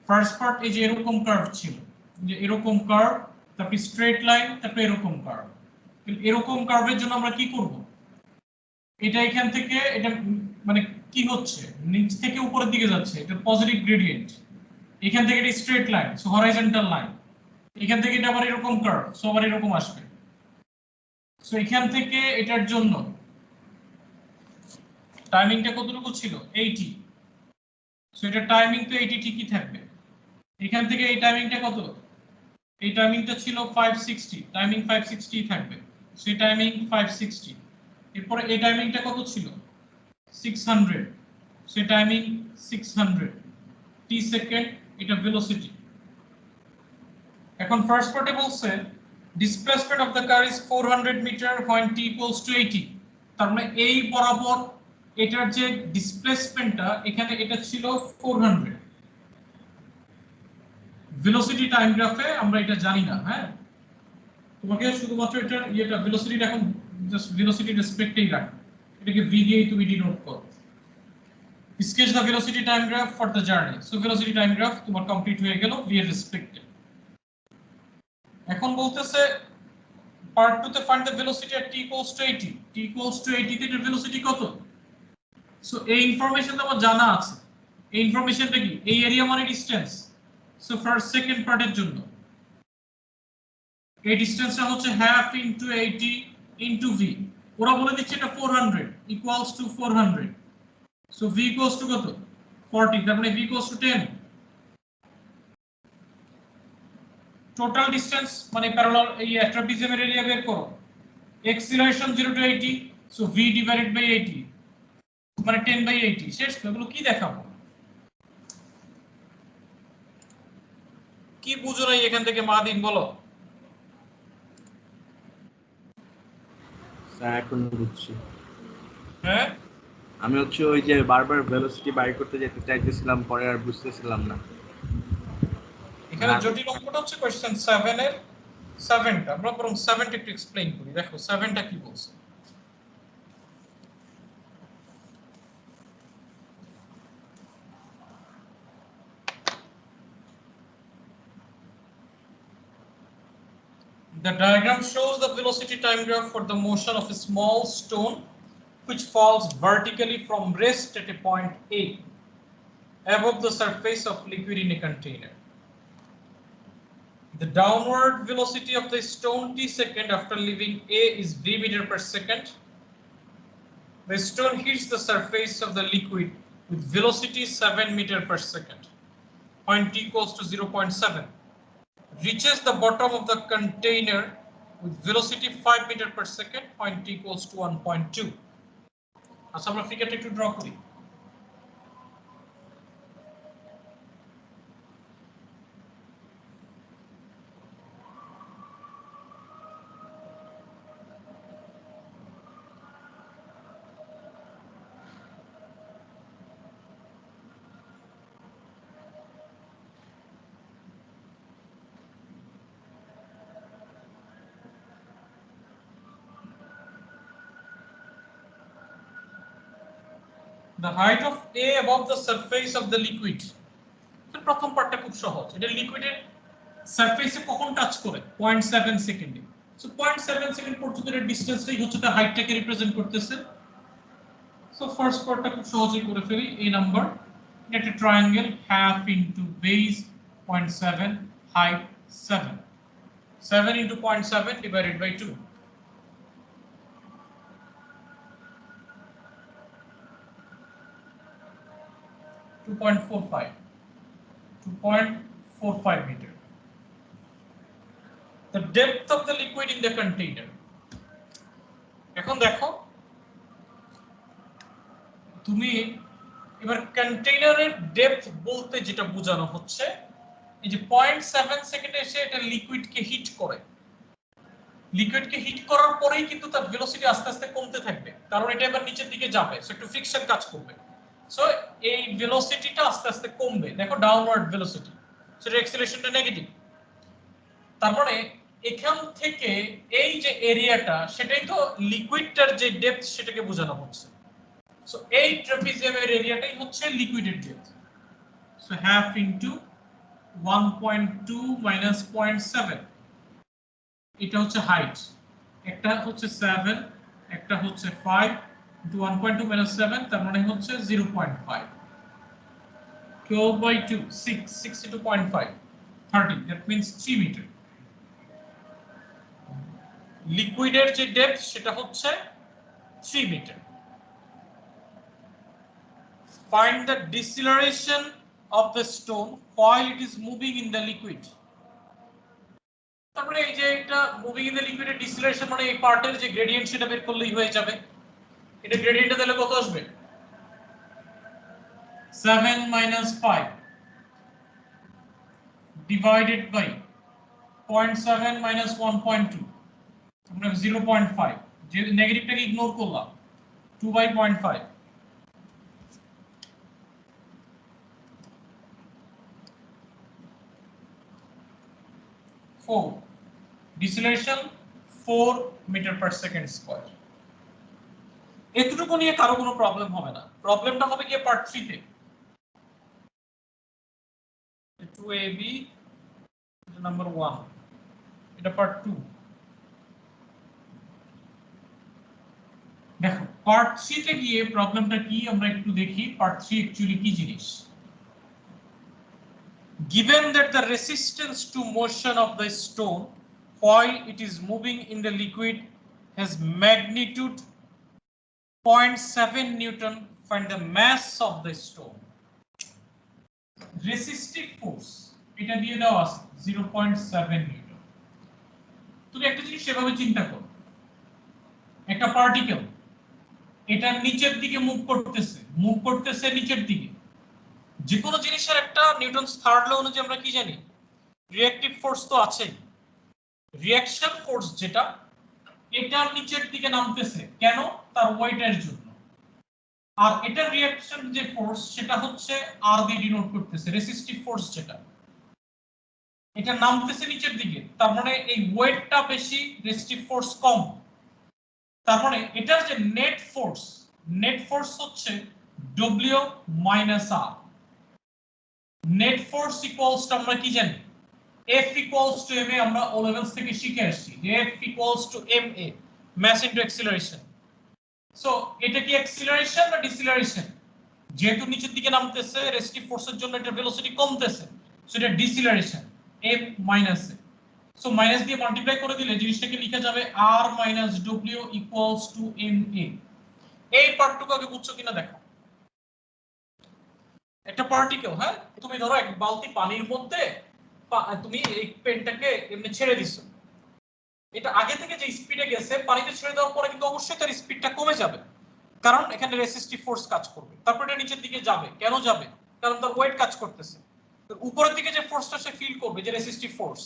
First part এই যে এরকম কার্ভ ছিল, যে এরকম কার্ভ, তারপর স্ট্রেট লাইন, তারপর এরকম কার্ভ। এরকম কার্ভের জন্য আমরা কি করব, এটা এখান থেকে এটা মানে কি হচ্ছে, নিচ থেকে উপরের দিকে যাচ্ছে, এটা পজিটিভ গ্রেডিয়েন্ট। এখান থেকে এটা straight line, so horizontal line. এখান থেকে এটা আবার এরকম কার্ভ, সো আবার এরকম আসবে। সো এখান থেকে এটার জন্য টাইমিংটা কতটুকু ছিল, 80। সো এটা টাইমিং তো 80 ঠিকই থাকবে। এখান থেকে এই টাইমিংটা কত, এই টাইমিংটা ছিল 560, টাইমিং 560 থাকবে। সেই টাইমিং 560। এরপরে এই টাইমিংটা কত ছিল, 600, সেই টাইমিং 600 টি সেকেন্ড, এটা ভেলোসিটি। এখন ফার্স্ট পার্টে বলছে displacement of the car is 400 metre when t equals to 80। তার মানে এই বরাবর এটার যে ডিসপ্লেসমেন্টটা, এখানে এটা ছিল 400। ভেলোসিটি টাইম গ্রাফে আমরা এটা জানি না। হ্যাঁ, তোমাকে শুধুমাত্র এটার ইয়েটা ভেলোসিটিটা এখন জাস্ট ভেলোসিটি রেসপেক্টেই রাখো, এটাকে v দিয়ে তুমি ডিনোট করো। Sketch the velocity time graph for the journey. So velocity time graph তোমার কমপ্লিট হয়ে গেল v এর রেসপেক্টে। এখন বলতেছে পার্ট 2 তে find the velocity at t equals to 80। t equals to 80 তে এটার ভেলোসিটি কত? সো এই ইনফরমেশনটা আমার জানা আছে। এই ইনফরমেশনটা কি, এই এরিয়া মানে ডিসটেন্স। সো ফার্স্ট সেকেন্ড পার্টের জন্য এই ডিসটেন্সটা হচ্ছে হাফ ইনটু 80 ইনটু v। ওরা বলে দিচ্ছে এটা 400 equals to 400। So v equals to কত, 40। তার মানে v equals to 10। Total distance মানে প্যারালাল এই ট্রাপিজিয়ামের এরিয়া বের করো। acceleration 0 to 80, so v divided by 80 মানে 10 by 80। শেষ। এগুলো কি দেখাবো, কি বুঝো নাই এখান থেকে মাদিন বলো। স্যার এখন বুঝছি। হ্যাঁ, আমি হচ্ছে ওই যে বারবার ভেলোসিটি বাইর করতে যেতে চাইতেছিলাম, পরে আর বুঝতেছিলাম না। এখানে জটিল অঙ্কটা হচ্ছে কোশ্চেন 7 এর 7টা। আমরা বরং 7টা একটু এক্সপ্লেইন করি। দেখো 7টা কি বলছে। The diagram shows the velocity time graph for the motion of a small stone which falls vertically from rest at a point A above the surface of liquid in a container. The downward velocity of the stone t second after leaving A is v meter per second. The stone hits the surface of the liquid with velocity 7 meter per second. Point t equals to 0.7. Reaches the bottom of the container with velocity 5 meter per second. Point t equals to 1.2. আচ্ছা, আমরা ফিগারটা একটু draw করি। The height of A above the surface of the liquid. প্রথম পার্টটা খুব সহজ। এটা লিকুইডের সারফেসে কখন টাচ করে, 0.7 সেকেন্ডে। সো 0.7 সেকেন্ড পর্যন্ত এর ডিসটেন্সটাই হচ্ছে তার হাইটটাকে রিপ্রেজেন্ট করতেছে। সো ফার্স্ট পার্টটা খুব সহজেই করে ফেলি। এই নাম্বার একটা triangle, half into base 0.7, height 7, 7 into 0.7 divided by 2, 2.45 meter. The depth of the liquid in the container. এখন দেখো তুমি এবার কন্টেইনারের ডেপথ বলতে যেটা বোঝানো হচ্ছে, এই যে 0.7 সেকেন্ডে এসে এটা লিকুইডকে হিট করে। লিকুইডকে হিট করার পরেই কিন্তু তার ভেলোসিটি আস্তে আস্তে কমতে থাকবে, কারণ এটা এবার নিচের দিকে যাবে, সো একটু ফ্রিকশন কাজ করবে। সো এই ভেলোসিটিটা আস্তে আস্তে কমবে। দেখো ডাউনওয়ার্ড ভেলোসিটি, সেটা অ্যাক্সিলারেশনটা নেগেটিভ। তার মানে এখান থেকে এই যে এরিয়াটা, সেটাই তো লিকুইডটার যে ডেপথ সেটাকে বোঝানো হচ্ছে। সো এই ট্রাপিজিয়ামের এরিয়াটাই হচ্ছে লিকুইডের depth. So half into 1.2 minus 0.7 এটা হচ্ছে হাইট, একটা হচ্ছে 7 একটা হচ্ছে 5 into 1.2 minus 7 তার মানে হচ্ছে 0.5 12 by 2 6 62.5 30 that means 3 meter লিকুইডের যে ডেপথ সেটা হচ্ছে 3 meter find the deceleration of the stone while it is moving in the liquid তারপরে এই যে এটা মুভিং ইন দ্য লিকুইডের ডিসিলারেশন মানে এই পার্টের যে গ্রেডিয়েন্ট সেটা বের করলেই হয়ে যাবে এটা গ্রেডিয়েন্টটা তাহলে কত আসবে 7 minus 5 divided by 0.7 minus 1.2 আমরা 0.5 যে নেগেটিভটাকে ইগনোর করলাম 2 by 0.5 4 deceleration 4 meter per second square এতটুকু নিয়ে কারো কোনো প্রবলেম হবে না প্রবলেমটা হবে কি পার্ট 3 তে 2ab এটা নাম্বার 1 এটা পার্ট 2 দেখো পার্ট 3 তে গিয়ে প্রবলেমটা কি আমরা একটু দেখি পার্ট 3 অ্যাকচুয়ালি কি জিনিস given that the resistance to motion of the stone while it is moving in the liquid has magnitude 0.7 newton find the mass of the stone resistive force এটা দিয়ে দেওয়া আছে 0.7 নিউটন তুমি একটা জিনিস সেভাবে চিন্তা করো একটা পার্টিকেল এটা নিচের দিকে মুভ করতেছে নিচের দিকে যে কোনো জিনিসের একটা নিউটনস থার্ড ল অনুযায়ী আমরা কি জানি রিঅ্যাকটিভ ফোর্স তো আছেই রিঅ্যাকশন ফোর্স যেটা এটা নিচের দিকে নামতেছে কেন তার ওয়েটের জন্য আর এটা রিঅ্যাকশন যে ফোর্স সেটা হচ্ছে আর দিয়ে ডিনোট করতেছে রেসিস্টিভ ফোর্স যেটা এটা নামতেছে নিচের দিকে তার মানে এই ওয়েটটা বেশি রেসিস্টিভ ফোর্স কম তার মানে এটার যে নেট ফোর্স হচ্ছে W minus R net force equals to আমরা কি জানি F equals to ma আমরা O levels থেকে শিখে আসছি যে F equals to ma mass into acceleration so এটা কি অ্যাক্সিলারেশন না ডিসিলারেশন যেহেতু নিচের দিকে নামতেছে রেসিস্টিভ ফোর্সের জন্য এটা ভেলোসিটি কমতেছে সো এটা ডিসিলারেশন m minus a so minus দিয়ে মাল্টিপ্লাই করে দিলে জিনিসটাকে লেখা যাবে r minus w equals to ma এই পার্টটুকু আগে বুঝছো কিনা দেখো একটা পার্টিকেল হ্যাঁ তুমি ধরো এক বালতি পানির মধ্যে তুমি এই পেনটাকে এমনি ছেড়ে দিছো এটা আগে থেকে যে স্পিডে গেছে পানিতে ছেড়ে দেওয়ার পরে কিন্তু অবশ্যই তার স্পিডটা কমে যাবে কারণ এখানে রেসিস্টিভ ফোর্স কাজ করবে তারপর এটা নিচের দিকে যাবে কেন যাবে কারণ তার ওয়েট কাজ করতেছে উপরের দিকে যে ফোর্সটা সে ফিল করবে যে রেসিস্টিভ ফোর্স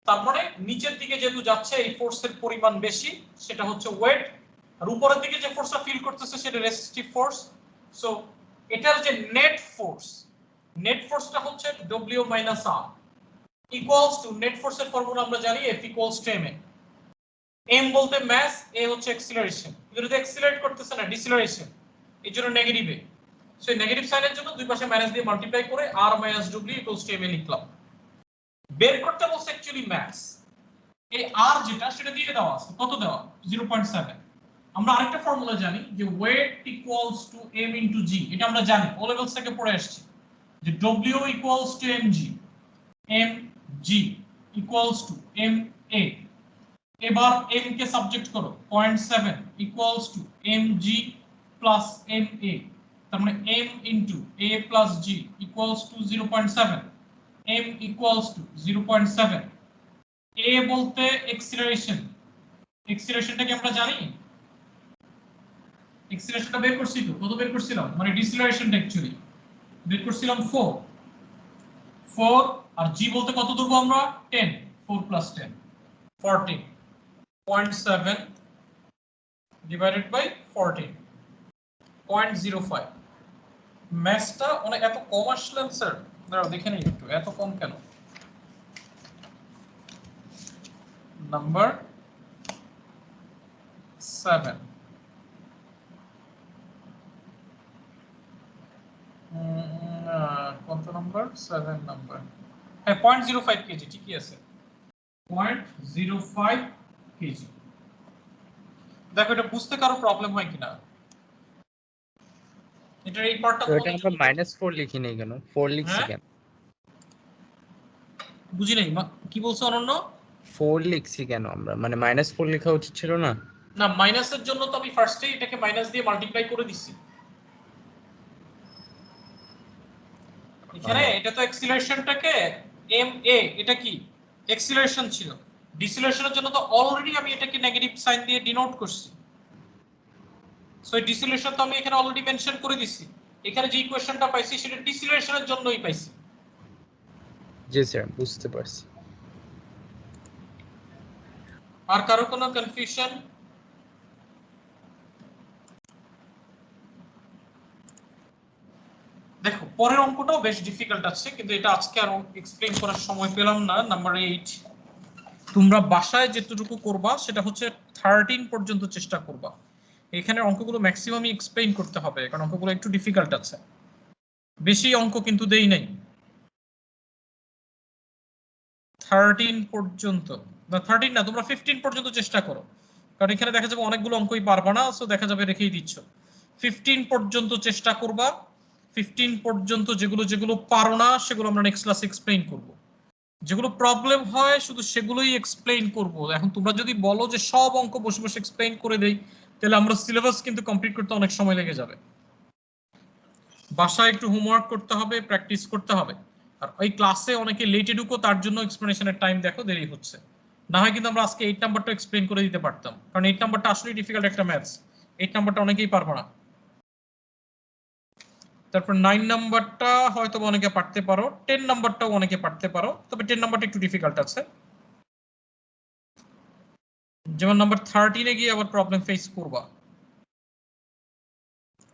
তারপরে নিচের দিকে যেহেতু যাচ্ছে এই ফোর্সের পরিমাণ বেশি সেটা হচ্ছে ওয়েট আর উপরের দিকে যে ফোর্সটা ফিল করতেছে সেটা রেসিস্টিভ ফোর্স সো এটার যে নেট ফোর্সটা হচ্ছে W minus R equals to net ফোর্সের ফর্মুলা আমরা জানি F equals to ma m বলতে mass a হচ্ছে acceleration যদি অ্যাক্সিলারেট করতেছে না ডিসিলারেশন এর জন্য নেগেটিভ এ সো নেগেটিভ সাইনের জন্য দুই পাশে মাইনাস দিয়ে মাল্টিপ্লাই করে r minus w equals to ma লিখলাম বের করতে বলছে অ্যাকচুয়ালি mass এই r যেটা সেটা দিয়ে দেওয়া আছে কত দেওয়া 0.7 আমরা আরেকটা ফর্মুলা জানি যে weight equals to m into g এটা আমরা জানি ও লেভেলস থেকে পড়ে আসছি যে w equals to mg mg equals to ma এবার m কে সাবজেক্ট করো 0.7 equals to mg plus ma তার মানে m into a plus g equals to 0.7 m equals to 0.7 a বলতে এক্সিলারেশনটা কি আমরা জানি এক্সিলারেশনটা বের করছি তো কত বের করছিলাম মানে ডিসিলারেশনটা অ্যাকচুয়ালি বের করছিলাম 4 আর g বলতে কত ধরবো আমরা 10 4 plus 10 14 0.7 divided by 14 0.05 ম্যাথটা অনেক এত কম আসলেন স্যার দাঁড়াও দেখে নিই একটু এত কম কেন নাম্বার 7 I কত নাম্বার 7 নাম্বার হ্যাঁ 0.05 কেজি ঠিকই আছে 0.05 কেজি দেখো এটা বুঝতে কারো প্রবলেম হয় কিনা এটার এই পার্টটা তো এটা আমরা -4 লিখি নাই কেন 4 লিখছি কেন বুঝি নাই কি বলছো অনন্য 4 লিখছি কেন আমরা মানে -4 লেখা উচিত ছিল না না মাইনাসের জন্য তো আমি ফার্স্টেই এটাকে মাইনাস দিয়ে মাল্টিপ্লাই করে দিছি এখানে এটা তো অ্যাক্সিলারেশনটাকে ma এটা কি অ্যাক্সিলারেশন ছিল ডিসিলারেশনের জন্য তো অলরেডি আমি এটাকে নেগেটিভ সাইন দিয়ে ডিনোট করছি সো এই ডিসিলারেশন তো আমি এখানে অলরেডি মেনশন করে দিছি এখানে যে ইকুয়েশনটা পাইছি সেটা ডিসিলারেশনের জন্যই পাইছি জি স্যার বুঝতে পারছি আর কারো কোনো কনফিউশন দেখো পরের অঙ্কটাও বেশ ডিফিকাল্ট আছে কিন্তু এটা আজকে আর এক্সপ্লেইন করার সময় পেলাম না নাম্বার 8 তোমরা বাসায় যেটুকু করবা সেটা হচ্ছে 13 পর্যন্ত চেষ্টা করবা এখানে অঙ্কগুলো ম্যাক্সিমামই এক্সপ্লেইন করতে হবে কারণ অঙ্কগুলো একটু ডিফিকাল্ট আছে বেশি অঙ্ক কিন্তু দেই নাই 13 পর্যন্ত না 13 না তোমরা 15 পর্যন্ত চেষ্টা করো কারণ এখানে দেখা যাবে অনেকগুলো অঙ্কই পারবা না সো দেখা যাবে রেখেই দিচ্ছ 15 পর্যন্ত চেষ্টা করবা 15 পর্যন্ত যেগুলো যেগুলো পারো না সেগুলো আমরা নেক্সট ক্লাসে এক্সপ্লেইন করব যেগুলো প্রবলেম হয় শুধু সেগুলোই এক্সপ্লেইন করব এখন তোমরা যদি বলো যে সব অঙ্ক বসে বসে এক্সপ্লেইন করে দেই তাহলে আমরা সিলেবাস কিন্তু কমপ্লিট করতে অনেক সময় লেগে যাবে বাসায় একটু হোমওয়ার্ক করতে হবে প্র্যাকটিস করতে হবে আর ওই ক্লাসে অনেকে লেটে ঢুকো তার জন্য এক্সপ্লেনেশনের টাইম দেখো দেরি হচ্ছে না হয় কিন্তু আমরা আজকে 8 নাম্বারটা এক্সপ্লেইন করে দিতে পারতাম কারণ 8 নাম্বারটা আসলে ডিফিকাল্ট একটা ম্যাথস 8 নাম্বারটা অনেকেই পারবে না তারপর 9 নাম্বারটা হয়তো অনেকে পারতে পারো 10 নাম্বারটাও অনেকে পারতে পারো তবে 10 নাম্বারটা একটু ডিফিকাল্ট আছে যেমন নাম্বার 13 এ গিয়ে আবার প্রবলেম ফেস করবা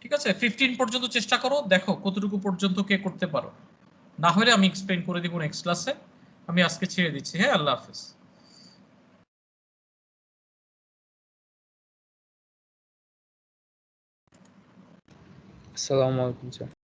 ঠিক আছে 15 পর্যন্ত চেষ্টা করো দেখো কতটুকু পর্যন্ত কে করতে পারো না হলে আমি এক্সপ্লেইন করে দিব নেক্সট ক্লাসে আমি আজকে ছেড়ে দিচ্ছি হ্যাঁ আল্লাহ হাফেজ আসসালামু আলাইকুম স্যার